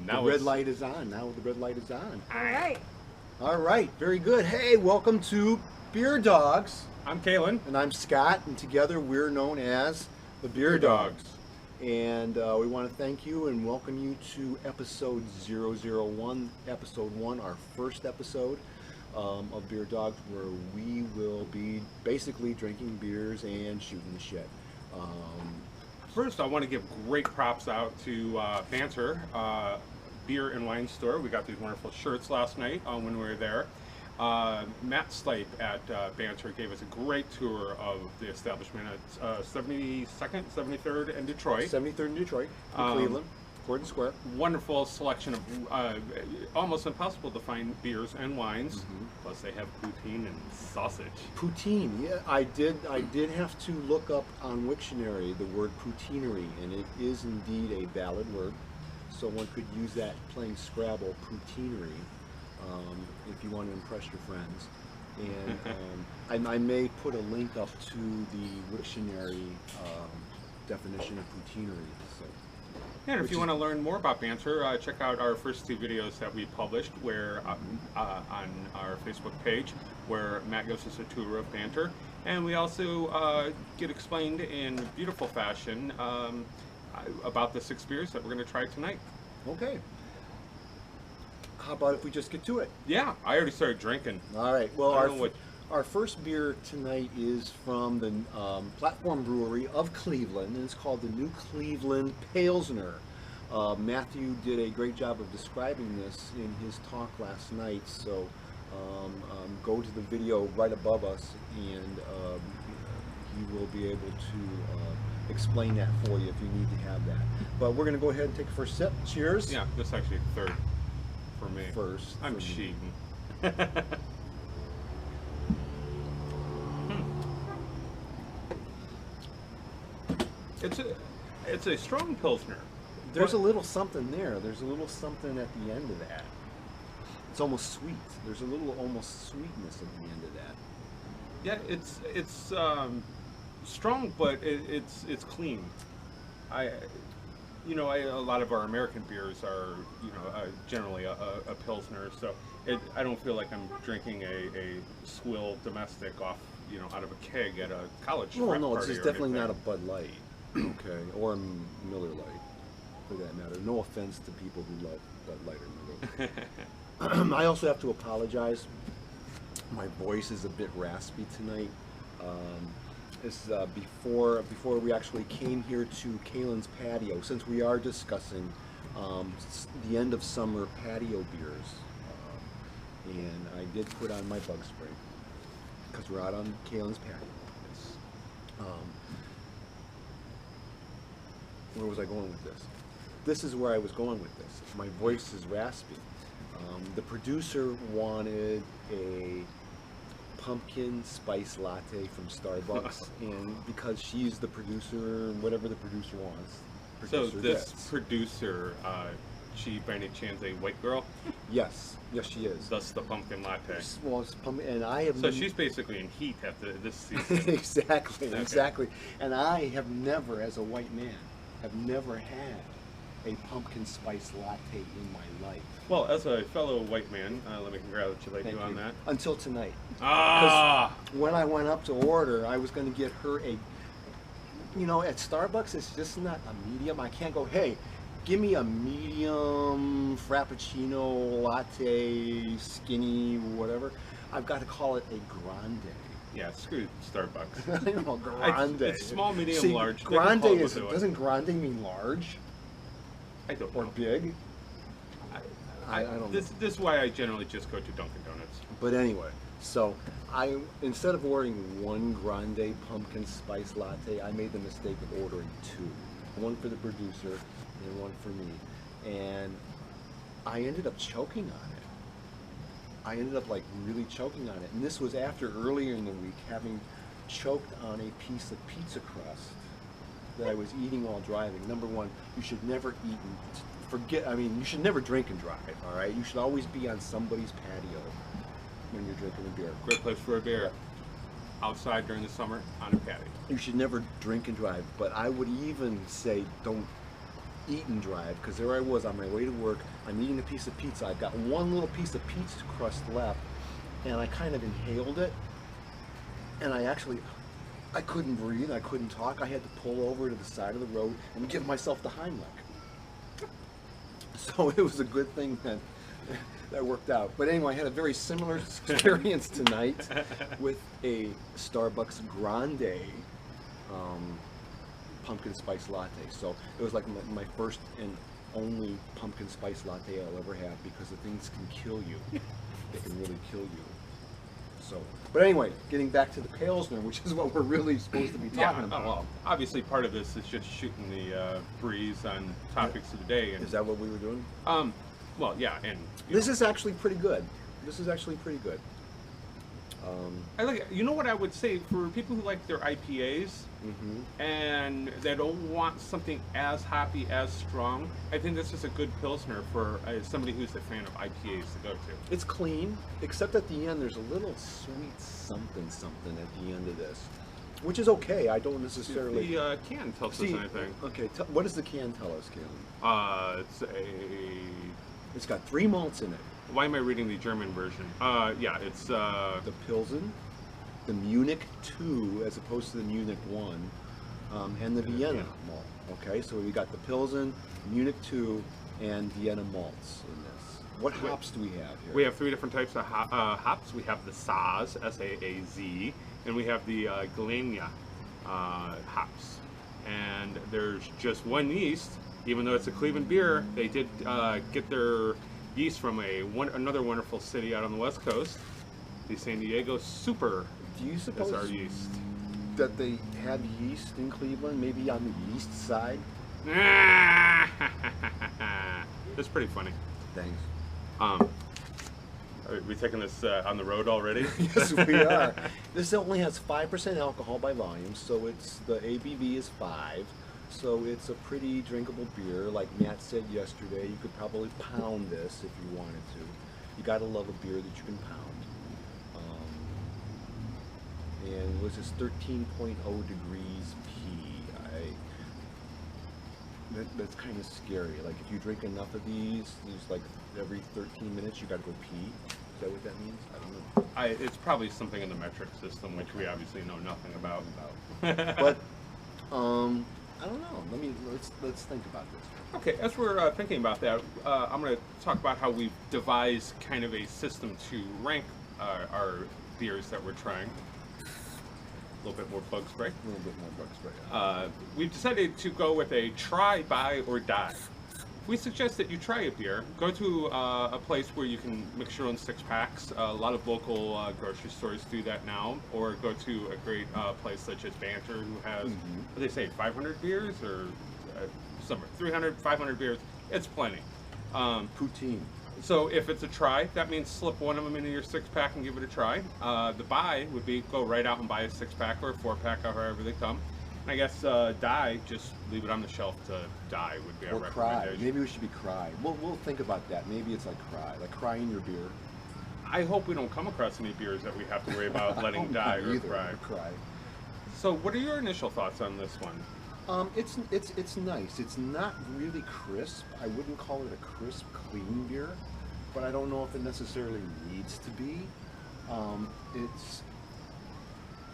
The red light is on. Now the red light is on. All right. All right, very good. Hey, welcome to Beer Dogs. I'm Kalen. And I'm Scott, and together we're known as the Beer Dogs. And we want to thank you and welcome you to episode 001, episode 1, our first episode of Beer Dogs, where we will be basically drinking beers and shooting the shit. First, I want to give great props out to Banter Beer and Wine Store. We got these wonderful shirts last night when we were there. Matt Stipe at Banter gave us a great tour of the establishment at 72nd, 73rd in Detroit. 73rd in Detroit, in Cleveland, Gordon Square. Wonderful selection of almost impossible to find beers and wines. Plus, they have poutine and sausage. Poutine, yeah, I did have to look up on Wiktionary the word poutinery, and it is indeed a valid word. So one could use that playing Scrabble, poutinery. If you want to impress your friends. And I may put a link up to the Wiktionary definition of poutinery. So, and if you want to learn more about Banter, check out our first two videos that we published where on our Facebook page, where Matt gives us a tour of Banter. And we also get explained in beautiful fashion about the 6 beers that we're going to try tonight. Okay. How about if we just get to it? Yeah, I already started drinking. All right. Well, our first beer tonight is from the Platform Brewery of Cleveland, and it's called the New Cleveland Pilsner. Matthew did a great job of describing this in his talk last night, so go to the video right above us, and he will be able to explain that for you if you need to have that. But we're going to go ahead and take a first sip. Cheers. Yeah, this is actually third. For me. First. I'm cheating. It's a strong Pilsner. There's a little something there. There's a little something at the end of that. It's almost sweet. There's a little almost sweetness at the end of that. Yeah, it's strong, but it's clean. A lot of our American beers are, generally a Pilsner, so I don't feel like I'm drinking a swill domestic off, out of a keg at a college party. No, it's definitely not a Bud Light, okay, or a Miller Lite, for that matter. No offense to people who love Bud Light or Miller Lite. I also have to apologize. My voice is a bit raspy tonight. Is before we actually came here to Kalen's Patio, since we are discussing the end of summer patio beers, and I did put on my bug spray because we're out on Kalen's Patio. Where was I going with this? This is where I was going with this. My voice is raspy. The producer wanted a pumpkin spice latte from Starbucks, and because she's the producer, whatever the producer wants. So this producer, she by any chance a white girl? Yes, she is. Thus the pumpkin latte. Well, it's pumpkin, and I have. So she's basically in heat after this season. Exactly, Okay. Exactly. And I have never, as a white man, have never had a pumpkin spice latte in my life. Well, as a fellow white man, let me congratulate you on that. Until tonight. Ah! When I went up to order, I was going to get her a, at Starbucks, it's just not a medium. I can't go, hey, give me a medium frappuccino, latte, skinny, whatever. I've got to call it a grande. Yeah, screw Starbucks. I know, grande. It's small, medium, See, large. Grande doesn't grande mean large? I don't or know. Big? I don't know. This is why I generally just go to Dunkin' Donuts. But anyway, so instead of ordering one grande pumpkin spice latte, I made the mistake of ordering 2. One for the producer and one for me. And I ended up choking on it. I ended up like really choking on it. And this was after earlier in the week having choked on a piece of pizza crust that I was eating while driving. Number one, you should never eat you should never drink and drive, all right? You should always be on somebody's patio when you're drinking a beer. Great place for a beer. Outside during the summer on a patio. You should never drink and drive, but I would even say don't eat and drive, because there I was on my way to work. I'm eating a piece of pizza. I've got one little piece of pizza crust left, and I kind of inhaled it, and I couldn't breathe. I couldn't talk. I had to pull over to the side of the road and give myself the Heimlich. So it was a good thing that that worked out. But anyway, I had a very similar experience tonight with a Starbucks Grande pumpkin spice latte. So it was like my first and only pumpkin spice latte I'll ever have, because the things can kill you. They can really kill you. So, but anyway, getting back to the Pilsner, which is what we're really supposed to be talking about. Well, obviously part of this is just shooting the breeze on topics of the day. And, Is that what we were doing? well, yeah, and This is actually pretty good. This is actually pretty good. I like it. You know what I would say for people who like their IPAs and they don't want something as hoppy, as strong. I think this is a good Pilsner for somebody who's a fan of IPAs to go to. It's clean, except at the end there's a little sweet something at the end of this, which is okay. I don't necessarily. The can tells us anything. Okay, what does the can tell us, Caleb? It's got 3 malts in it. Why am I reading the German version? Yeah, it's The Pilsen, the Munich 2 as opposed to the Munich 1, and the Vienna malt. Okay, so we got the Pilsen, Munich 2, and Vienna malts in this. What hops do we have here? We have 3 different types of hops. We have the Saaz, S-A-A-Z, and we have the Galenia hops. And there's just one yeast. Even though it's a Cleveland beer, they did get their yeast from another wonderful city out on the West Coast, the San Diego Super. Do you suppose That's our yeast. that they have yeast in Cleveland, maybe on the yeast side? That's pretty funny. Thanks. Are we taking this on the road already? Yes, we are. This only has 5% alcohol by volume, so the ABV is 5. So it's a pretty drinkable beer. Like Matt said yesterday, you could probably pound this if you wanted to. You gotta love a beer that you can pound. And was this 13.0 degrees P? That's kind of scary. Like if you drink enough of these, there's like every 13 minutes you gotta go pee. Is that what that means? I don't know. It's probably something in the metric system, which we obviously know nothing about. But I don't know. Let's think about this. Okay, as we're thinking about that, I'm going to talk about how we've devised kind of a system to rank our beers that we're trying. A little bit more bug spray. A little bit more bug spray. We've decided to go with a try, buy, or die. We suggest that you try a beer. Go to a place where you can mix your own 6-packs. A lot of local grocery stores do that now. Or go to a great place such as Banter, who has, what do they say, 500 beers? Or somewhere, 300, 500 beers. It's plenty. Poutine. So if it's a try, that means slip one of them into your 6-pack and give it a try. The buy would be go right out and buy a 6-pack or a 4-pack, however they come. I guess die, just leave it on the shelf to die would be our recommendation. Cry. Maybe we should be cry. We'll think about that. Maybe it's like cry in your beer. I hope we don't come across any beers that we have to worry about letting die or cry. So what are your initial thoughts on this one? It's nice. It's not really crisp. I wouldn't call it a crisp, clean beer, but I don't know if it necessarily needs to be.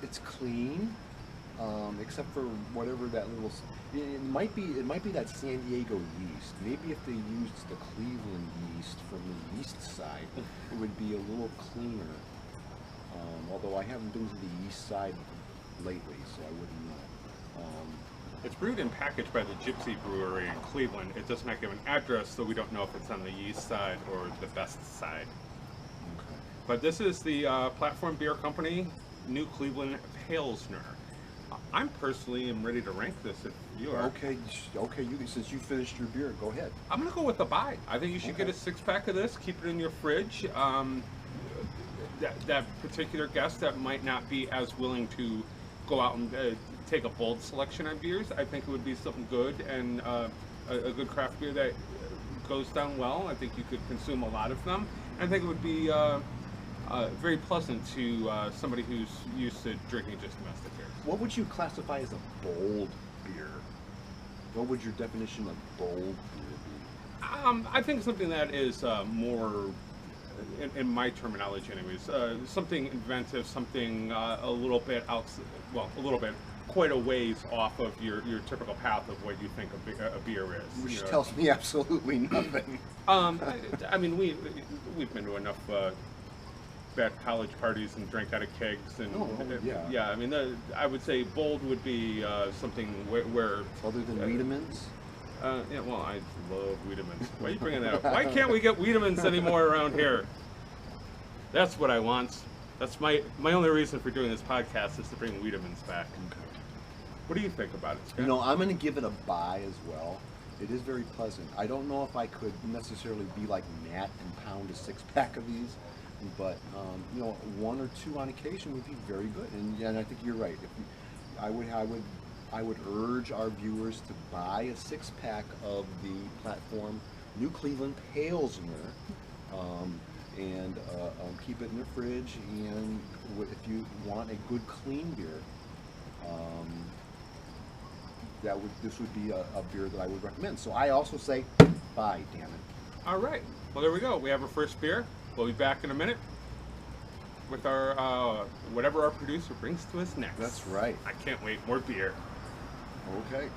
It's clean. Except for whatever that little, it might be that San Diego yeast. Maybe if they used the Cleveland yeast from the yeast side, it would be a little cleaner. Although I haven't been to the yeast side lately, so I wouldn't know. It's brewed and packaged by the Gypsy Brewery in Cleveland. It does not give an address, so we don't know if it's on the yeast side or the best side. Okay. But this is the Platform Beer Company New Cleveland Pilsner. I'm personally am ready to rank this if you are. Okay, since you finished your beer, go ahead. I'm going to go with the buy. I think you should get a 6-pack of this, keep it in your fridge. That particular guest that might not be as willing to go out and take a bold selection on beers, I think it would be something good and a good craft beer that goes down well. I think you could consume a lot of them. I think it would be very pleasant to somebody who's used to drinking just domestic beer. What would you classify as a bold beer? What would your definition of bold beer be? I think something that is more, in my terminology, anyways, something inventive, something a little bit well, a little bit, quite a ways off of your typical path of what you think a beer is. Which you know. tells me absolutely nothing. I mean, we've been to enough bad college parties and drank out of kegs, and yeah. I mean, I would say bold would be something where Other than Wiedemann's? yeah, well, I love Wiedemann's. Why are you bringing that up? Why can't we get Wiedemann's anymore around here? That's what I want. That's my only reason for doing this podcast is to bring Wiedemann's back. Okay. What do you think about it, Scott? You know, I'm going to give it a buy as well. It is very pleasant. I don't know if I could necessarily be like Matt and pound a 6-pack of these, but you know, 1 or 2 on occasion would be very good. And I think you're right. I would urge our viewers to buy a 6-pack of the platform New Cleveland Pilsner, and keep it in the fridge. And if you want a good clean beer, this would be a beer that I would recommend. So I also say buy, damn it. All right. Well, there we go. We have our first beer. We'll be back in a minute with our whatever our producer brings to us next. That's right. I can't wait. More beer. Okay.